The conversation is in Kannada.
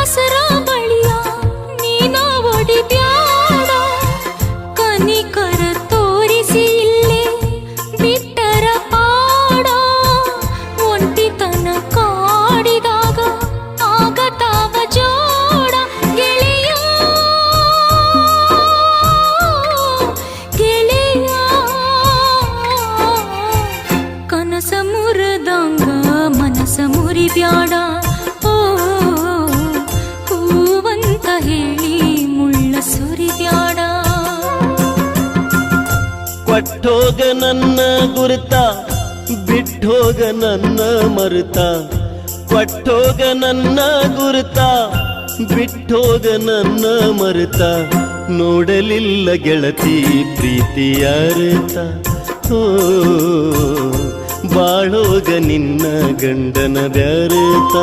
ಬ್ಯಾಸರ ಬಳಿಯ ನೀನ ಒಡಿಬ್ಯಾಡ ಕನಿಕರ ತೋರಿಸಿ ಇಲ್ಲೇ ಬಿಟ್ಟರ ಪಾಡ ಒಂಟಿತನ ಕಾಡಿದಾಗ ಆಗತಾವ ಜೋಡ ಗೆಳೆಯ ಗೆಳೆಯ ಕನಸ ಮುರಿದಂಗ ಮನಸ ಮುರಿಬ್ಯಾಡ ಓ ಹೂವಂತ ಹೇಳಿ ಮುಳ್ಳ ಸುರಿಬ್ಯಾಡ ಕೊಟ್ಟೋಗ ನನ್ನ ಗುರುತ ಬಿಟ್ಟೋಗ ನನ್ನ ಮರುತ ಕೊಟ್ಟೋಗ ನನ್ನ ಗುರುತ ಬಿಟ್ಟೋಗ ನನ್ನ ಮರುತ ನೋಡಲಿಲ್ಲ ಗೆಳತಿ ಪ್ರೀತಿಯ ಅರ್ಥ ಓ ಬಾಳೋಗ ನಿನ್ನ ಗಂಡನ ವ್ಯರ್ಥ